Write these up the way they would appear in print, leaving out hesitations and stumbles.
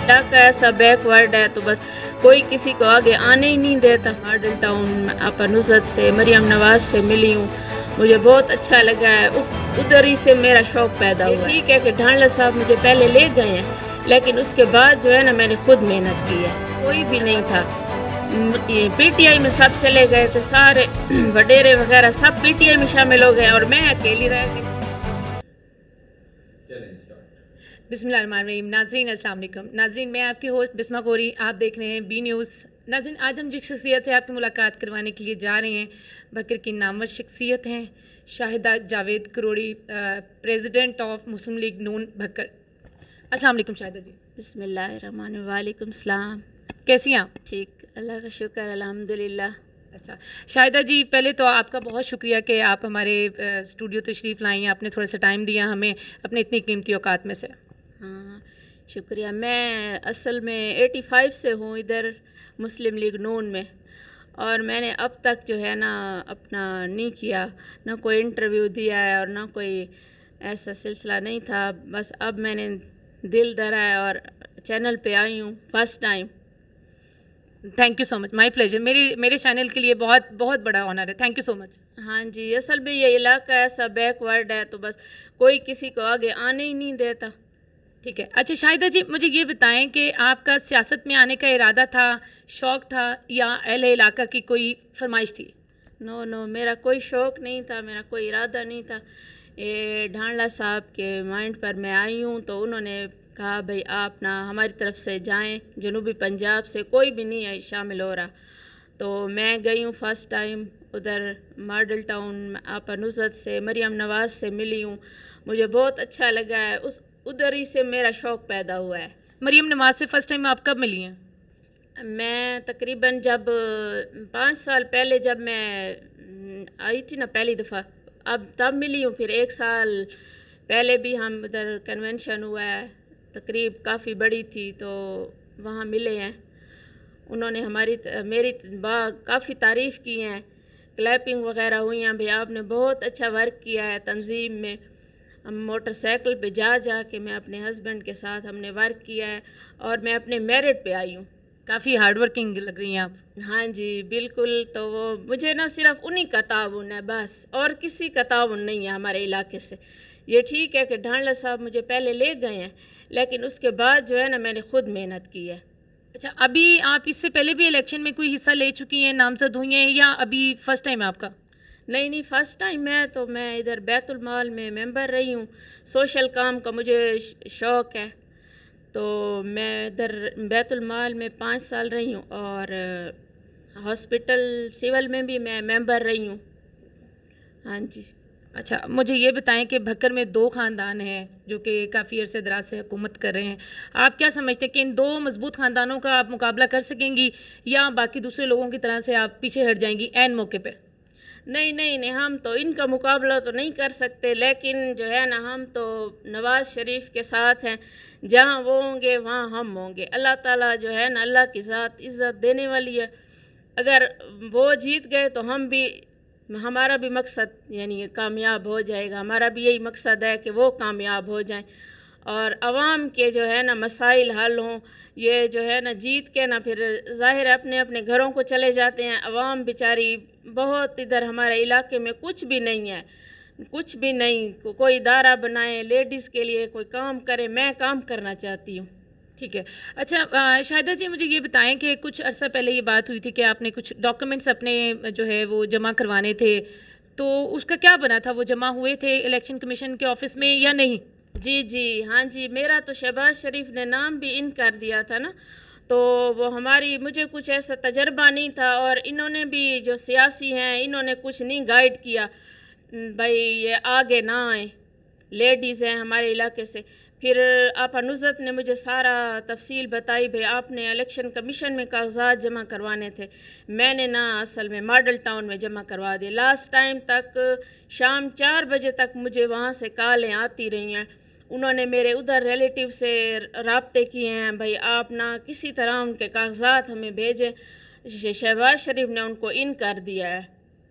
इलाका ऐसा बैकवर्ड है तो बस कोई किसी को आगे आने ही नहीं देता। मॉडल टाउन आपा नुसरत से, मरियम नवाज से मिली हूँ, मुझे बहुत अच्छा लगा है। उस उधर ही से मेरा शौक़ पैदा हुआ। ठीक है कि ढांडला साहब मुझे पहले ले गए हैं, लेकिन उसके बाद जो है ना मैंने खुद मेहनत की है। कोई भी नहीं था, पीटीआई में सब चले गए थे, सारे वडेरे वगैरह सब पीटीआई में शामिल हो गए और मैं अकेली रह गई। बिस्मिल्लाहिर्रहमानिर्रहीम। नाज़रीन अस्सलाम वालेकुम। नाज़रीन, मैं आपकी होस्ट बिस्मा गोरी, आप देख रहे हैं बी न्यूज़। नाज़रीन, आज हम जिस शख्सियत से आपकी मुलाकात करवाने के लिए जा रहे हैं, बकर की नामवर शख्सियत हैं Shahida Javed Karori, president of Muslim league Noon Bhakkar. अस्सलाम वालेकुम शाहिदा जी। बिस्मिल्लाहिर्रहमानिर्रहीम। वालेकुम सलाम। कैसी हैं आप? ठीक, अल्लाह का शुक्र, अल्हम्दुलिल्लाह। अच्छा शाहिदा जी, पहले तो आपका बहुत शुक्रिया कि आप हमारे स्टूडियो तशरीफ़ लाई हैं, आपने थोड़ा सा टाइम दिया हमें अपने इतनी कीमती औकात में से। हाँ शुक्रिया। मैं असल में 85 से हूँ इधर मुस्लिम लीग नून में, और मैंने अब तक जो है ना अपना नहीं किया, ना कोई इंटरव्यू दिया है और ना कोई ऐसा सिलसिला नहीं था। बस अब मैंने दिल धरा है और चैनल पे आई हूँ first time. Thank you so much, my pleasure. मेरे चैनल के लिए बहुत बहुत बड़ा ऑनर है। Thank you so much. हाँ जी, असल में ये इलाका ऐसा बैकवर्ड है तो बस कोई किसी को आगे आने ही नहीं देता। ठीक है। अच्छा शाहिदा जी, मुझे ये बताएं कि आपका सियासत में आने का इरादा था, शौक़ था, या अहले इलाका की कोई फरमाइश थी? नो, मेरा कोई शौक़ नहीं था, मेरा कोई इरादा नहीं था। ये ढांडला साहब के माइंड पर मैं आई हूँ तो उन्होंने कहा भाई आप ना हमारी तरफ से जाएं, जनूबी पंजाब से कोई भी नहीं है शामिल हो रहा। तो मैं गई हूँ फ़र्स्ट टाइम उधर मॉडल टाउन आपा नुसरत से, मरियम नवाज से मिली हूँ, मुझे बहुत अच्छा लगा है। उस उधर ही से मेरा शौक़ पैदा हुआ है। मरियम नवाज से फ़र्स्ट टाइम आप कब मिली हैं? मैं तकरीबन जब 5 साल पहले जब मैं आई थी ना पहली दफ़ा, अब तब मिली हूँ। फिर 1 साल पहले भी हम उधर कन्वेंशन हुआ है, तकरीब काफ़ी बड़ी थी तो वहाँ मिले हैं। उन्होंने मेरी काफ़ी तारीफ़ की हैं, क्लैपिंग वगैरह हुई हैं, भाई आपने बहुत अच्छा वर्क किया है तंजीम में। हम मोटरसाइकिल पे जा के मैं अपने हस्बैंड के साथ हमने वर्क किया है और मैं अपने मेरिट पे आई हूँ। काफ़ी हार्ड वर्किंग लग रही हैं आप। हाँ जी बिल्कुल। तो वो मुझे ना सिर्फ उन्हीं का ताउन है बस, और किसी का ताउन नहीं है हमारे इलाके से। ये ठीक है कि ढांडला साहब मुझे पहले ले गए हैं, लेकिन उसके बाद जो है ना मैंने खुद मेहनत की है। अच्छा, अभी आप इससे पहले भी इलेक्शन में कोई हिस्सा ले चुकी हैं, नामजद हुई हैं, या अभी फ़र्स्ट टाइम है आपका? नहीं, फ़र्स्ट टाइम है। तो मैं इधर बैतुल माल में मेंबर रही हूँ, सोशल काम का मुझे शौक़ है। तो मैं इधर बैतुल माल में 5 साल रही हूँ और हॉस्पिटल सिविल में भी मैं मेंबर रही हूँ। हाँ जी। अच्छा, मुझे ये बताएं कि भक्कर में 2 ख़ानदान हैं जो कि काफ़ी अरसे दराज से हुकूमत कर रहे हैं। आप क्या समझते हैं कि इन 2 मजबूत ख़ानदानों का आप मुकाबला कर सकेंगी, या बाकी दूसरे लोगों की तरह से आप पीछे हट जाएंगी ऐन मौके पे? नहीं, हम तो इनका मुकाबला तो नहीं कर सकते, लेकिन जो है ना हम तो नवाज़ शरीफ के साथ हैं। जहाँ वो होंगे वहाँ हम होंगे। अल्लाह ताला जो है ना, अल्लाह की ज़ात इज़्ज़त देने वाली है। अगर वो जीत गए तो हमारा भी मकसद यानी कामयाब हो जाएगा। हमारा भी यही मकसद है कि वो कामयाब हो जाएं और आवाम के जो है ना मसाइल हल हों। ये जो है ना जीत के ना फिर ज़ाहिर अपने अपने घरों को चले जाते हैं। आवाम बेचारी बहुत इधर हमारे इलाके में कुछ भी नहीं है, कुछ भी नहीं। कोई इदारा बनाए लेडीज़ के लिए, कोई काम करे। मैं काम करना चाहती हूँ। ठीक है। अच्छा शाहिदा जी, मुझे ये बताएं कि कुछ अर्सा पहले ये बात हुई थी कि आपने कुछ डॉक्यूमेंट्स अपने जो है वो जमा करवाने थे, तो उसका क्या बना था? वो जमा हुए थे इलेक्शन कमीशन के ऑफिस में या नहीं? जी, हाँ जी। मेरा तो शहबाज शरीफ ने नाम भी इन कर दिया था ना, तो वो मुझे कुछ ऐसा तजर्बा नहीं था, और इन्होंने भी जो सियासी हैं इन्होंने कुछ नहीं गाइड किया भाई ये आगे ना आए, लेडीज़ हैं हमारे इलाके से। फिर आपा नुसरत ने मुझे सारा तफसील बताई, भाई आपने इलेक्शन कमीशन में कागजात जमा करवाने थे। मैंने ना असल में मॉडल टाउन में जमा करवा दिए। लास्ट टाइम तक शाम 4 बजे तक मुझे वहाँ से कॉलें आती रही हैं। उन्होंने मेरे उधर रिलेटिव से राब्ते किए हैं, भाई आप ना किसी तरह उनके कागजात हमें भेजें। शहबाज शरीफ ने उनको इन कर दिया है।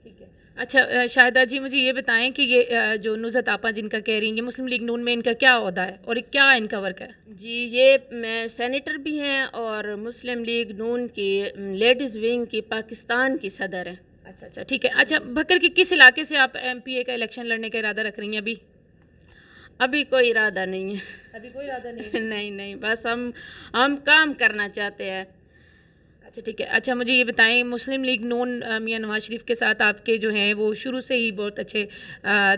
ठीक है। अच्छा शाहिदा जी मुझे ये बताएं कि ये जो नुज़हत आपा जिनका कह रही हैं ये मुस्लिम लीग नून में इनका क्या ओहदा है और क्या इनका वर्क है? जी, ये मैं सेनेटर भी हैं और मुस्लिम लीग नून की लेडीज़ विंग की पाकिस्तान की सदर हैं। अच्छा अच्छा ठीक है। अच्छा भक्कर के किस इलाके से आप एमपीए का इलेक्शन लड़ने का इरादा रख रही हैं अभी? अभी कोई इरादा नहीं है। अभी कोई इरादा नहीं है। नहीं नहीं, बस हम काम करना चाहते हैं। अच्छा ठीक है। अच्छा मुझे ये बताएं मुस्लिम लीग नून मियां नवाज शरीफ के साथ आपके जो हैं वो शुरू से ही बहुत अच्छे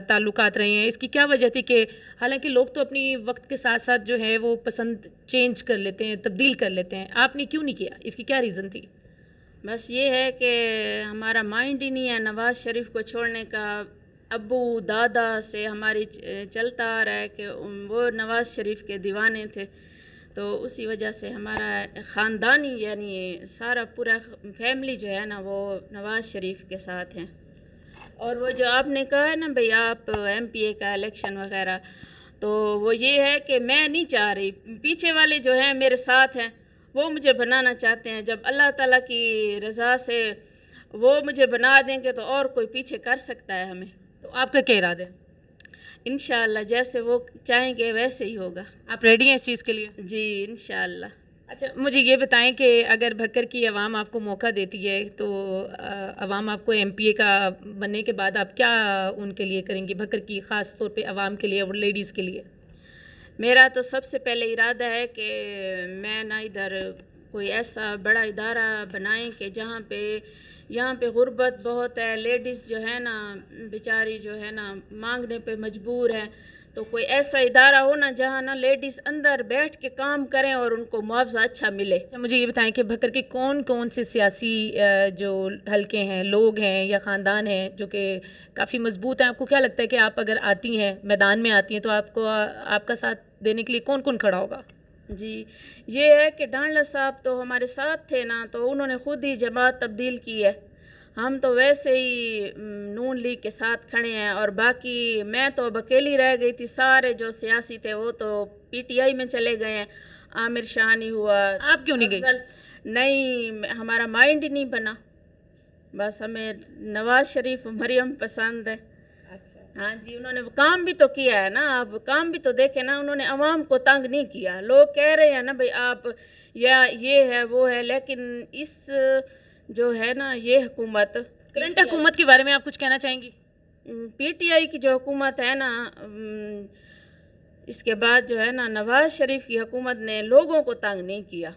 ताल्लुकात रहे हैं, इसकी क्या वजह थी कि हालांकि लोग तो अपनी वक्त के साथ साथ जो है वो पसंद चेंज कर लेते हैं, तब्दील कर लेते हैं, आपने क्यों नहीं किया? इसकी क्या रीज़न थी? बस ये है कि हमारा माइंड ही नहीं है नवाज़ शरीफ को छोड़ने का। अब्बू दादा से हमारी चलता आ रहा है कि वो नवाज़ शरीफ के दीवाने थे, तो उसी वजह से हमारा ख़ानदानी यानी सारा पूरा फैमिली जो है ना वो नवाज़ शरीफ के साथ हैं। और वो जो आपने कहा है ना भाई आप एमपीए का इलेक्शन वगैरह, तो वो ये है कि मैं नहीं चाह रही, पीछे वाले जो हैं मेरे साथ हैं वो मुझे बनाना चाहते हैं। जब अल्लाह ताला की रज़ा से वो मुझे बना देंगे तो और कोई पीछे कर सकता है हमें? तो आपका क्या इरादा है? इंशाअल्लाह जैसे वो चाहेंगे वैसे ही होगा। आप रेडी हैं इस चीज़ के लिए? जी इंशाअल्लाह। अच्छा मुझे ये बताएं कि अगर भक्कर की आवाम आपको मौका देती है तो आवाम आपको एमपीए का बनने के बाद आप क्या उनके लिए करेंगी, भक्कर की ख़ास तौर पे आवाम के लिए और लेडीज़ के लिए? मेरा तो सबसे पहले इरादा है कि मैं ना इधर कोई ऐसा बड़ा इदारा बनाएं कि जहाँ पे यहाँ पे गुर्बत बहुत है, लेडीज़ जो है ना बेचारी जो है ना मांगने पे मजबूर है, तो कोई ऐसा इदारा हो ना जहाँ ना लेडीज़ अंदर बैठ के काम करें और उनको मुआवजा अच्छा मिले। अच्छा मुझे ये बताएं कि भक्कर के कौन कौन से सियासी जो हलके हैं, लोग हैं या ख़ानदान हैं जो कि काफ़ी मजबूत हैं, आपको क्या लगता है कि आप अगर आती हैं, मैदान में आती हैं, तो आपको आपका साथ देने के लिए कौन कौन खड़ा होगा? जी, ये है कि डांडला साहब तो हमारे साथ थे ना, तो उन्होंने खुद ही जमात तब्दील की है। हम तो वैसे ही नून लीग के साथ खड़े हैं, और बाकी मैं तो अब अकेली रह गई थी। सारे जो सियासी थे वो तो पीटीआई में चले गए हैं। आमिर शानी हुआ। आप क्यों नहीं गई? नहीं, हमारा माइंड ही नहीं बना। बस हमें नवाज शरीफ मरियम पसंद है। हाँ जी, उन्होंने काम भी तो किया है ना, आप काम भी तो देखे ना, उन्होंने अवाम को तंग नहीं किया। लोग कह रहे हैं ना भाई आप या ये है वो है, लेकिन इस जो है ना ये हुकूमत, करंट हुकूमत के बारे में आप कुछ कहना चाहेंगी? पीटीआई की जो हुकूमत है ना, इसके बाद जो है ना नवाज शरीफ की हुकूमत ने लोगों को तंग नहीं किया,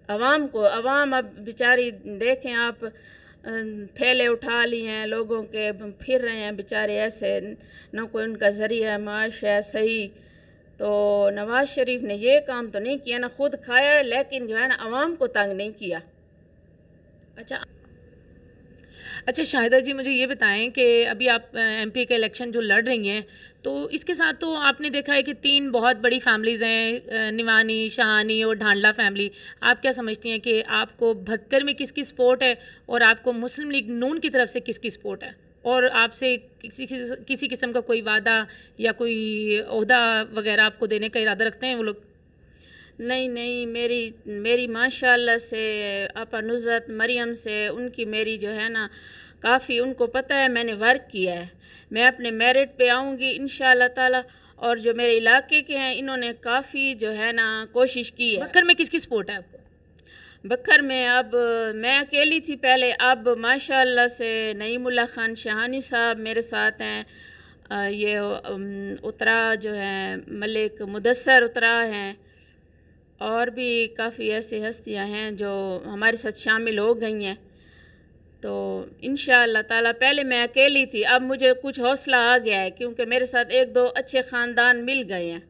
अवाम को। अवाम अब बेचारी देखें आप, ठेले उठा लिए हैं लोगों के, फिर रहे हैं बेचारे ऐसे, न कोई उनका ज़रिया माश है सही। तो नवाज शरीफ ने ये काम तो नहीं किया ना, खुद खाया है, लेकिन जो है ना अवाम को तंग नहीं किया। अच्छा शाहिदा जी मुझे ये बताएं कि अभी आप एमपी का इलेक्शन जो लड़ रही हैं, तो इसके साथ तो आपने देखा है कि 3 बहुत बड़ी फैमिलीज़ हैं, निवानी, शाहानी और ढांडला फैमिली। आप क्या समझती हैं कि आपको भक्कर में किसकी सपोर्ट है और आपको मुस्लिम लीग नून की तरफ से किसकी सपोर्ट है? और आपसे किसी किस्म का कोई वादा या कोई ओहदा वगैरह आपको देने का इरादा रखते हैं वो लोग? नहीं नहीं, मेरी माशाल्लाह से आपा नुज़रत मरियम से उनकी मेरी जो है ना काफ़ी, उनको पता है मैंने वर्क किया है। मैं अपने मेरिट पे आऊँगी इंशाअल्लाह ताला। और जो मेरे इलाके के हैं इन्होंने काफ़ी जो है ना कोशिश की है। बक्कर में किसकी सपोर्ट है आपको? बक्कर में अब मैं अकेली थी पहले, अब माशाल्लाह से नईमुल्लाह खान शाहानी साहब मेरे साथ हैं, ये उतरा जो है मलिक मुदस्सर उतरा हैं, और भी काफ़ी ऐसी हस्तियां हैं जो हमारे साथ शामिल हो गई हैं। तो इंशाअल्लाह ताला, पहले मैं अकेली थी, अब मुझे कुछ हौसला आ गया है क्योंकि मेरे साथ 1-2 अच्छे ख़ानदान मिल गए हैं।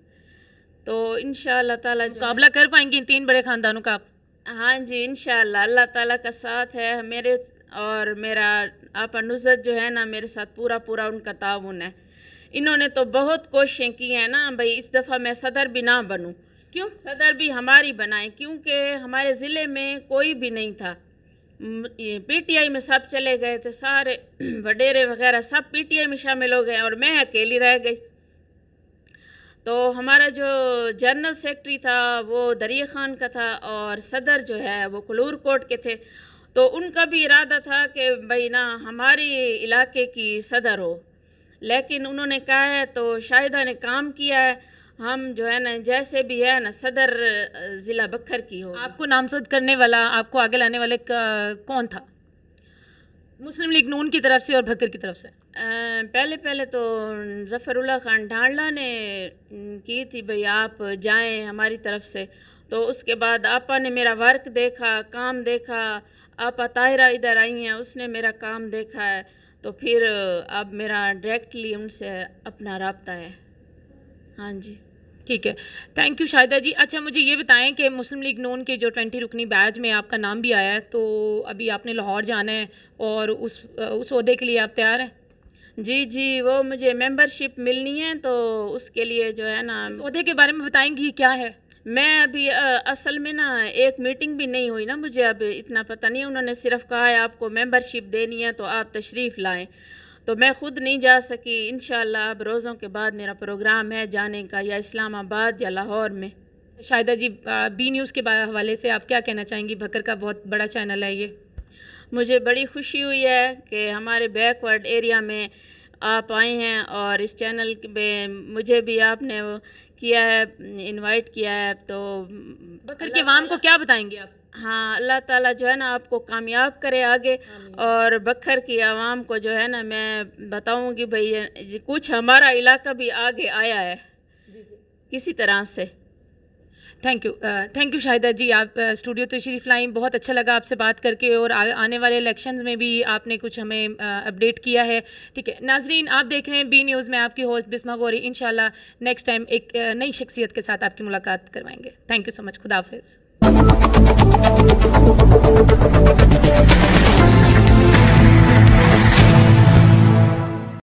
तो इंशाअल्लाह ताला मुकाबला कर पाएंगी इन 3 बड़े ख़ानदानों का आप? हाँ जी इंशाअल्लाह, अल्लाह ताला का साथ है मेरे, और मेरा आपा नुज़रत जो है ना मेरे साथ पूरा पूरा उनका ताउन है। इन्होंने तो बहुत कोशिशें की हैं ना भाई इस दफ़ा मैं सदर भी ना बनूं। क्यों सदर भी हमारी बनाए, क्योंकि हमारे ज़िले में कोई भी नहीं था। पीटीआई में सब चले गए थे, सारे वडेरे वगैरह सब पीटीआई में शामिल हो गए और मैं अकेली रह गई। तो हमारा जो जनरल सेक्रेटरी था वो दरिया खान का था, और सदर जो है वो खलूर कोट के थे। तो उनका भी इरादा था कि भाई ना हमारी इलाके की सदर हो, लेकिन उन्होंने कहा है तो शाहिदा ने काम किया है, हम जो है ना जैसे भी है ना सदर ज़िला बखर की हो। आपको नामजद करने वाला, आपको आगे लाने वाले कौन था, मुस्लिम लीग नून की तरफ से और भक्कर की तरफ से? पहले तो ज़फ़रुल्लाह खान ढांडला ने की थी भाई आप जाएं हमारी तरफ से। तो उसके बाद आपा ने मेरा वर्क देखा, काम देखा, आपा ताहिरा इधर आई हैं, उसने मेरा काम देखा है, तो फिर अब मेरा डायरेक्टली उनसे अपना रब्ता है। हाँ जी, ठीक है, थैंक यू शाहिदा जी। अच्छा, मुझे ये बताएं कि मुस्लिम लीग नून के जो 20 रुकनी बैच में आपका नाम भी आया है, तो अभी आपने लाहौर जाना है और उस ओहदे के लिए आप तैयार हैं? जी, वो मुझे मेंबरशिप मिलनी है, तो उसके लिए जो है ना उस ओहदे के बारे में बताएंगी क्या है? मैं अभी असल में ना एक मीटिंग भी नहीं हुई ना, मुझे अब इतना पता नहीं है। उन्होंने सिर्फ कहा है आपको मेंबरशिप देनी है तो आप तशरीफ़ लाएं, तो मैं ख़ुद नहीं जा सकी। इंशाअल्लाह अब रोज़ों के बाद मेरा प्रोग्राम है जाने का, या इस्लामाबाद या लाहौर में। शाहिदा जी, बी न्यूज़ के हवाले से आप क्या कहना चाहेंगी? भक्कर का बहुत बड़ा चैनल है ये। मुझे बड़ी खुशी हुई है कि हमारे बैकवर्ड एरिया में आप आए हैं और इस चैनल पे मुझे भी आपने वो किया है, इनवाइट किया है, तो बकर के अवाम को क्या बताएंगे आप? हाँ, अल्लाह ताला जो है ना आपको कामयाब करे आगे, और बखर की आवाम को जो है ना मैं बताऊंगी भाई कुछ हमारा इलाका भी आगे आया है किसी तरह से। थैंक यू शाहिदा जी, आप स्टूडियो तशरीफ़ लाई, बहुत अच्छा लगा आपसे बात करके, और आने वाले इलेक्शंस में भी आपने कुछ हमें अपडेट किया है। ठीक है नाजरीन, आप देख रहे हैं बी न्यूज़ में आपकी होस्ट बिस्मा गौरी। इंशाल्लाह नेक्स्ट टाइम एक नई शख्सियत के साथ आपकी मुलाकात करवाएंगे। थैंक यू सो मच, खुदा हाफिज़।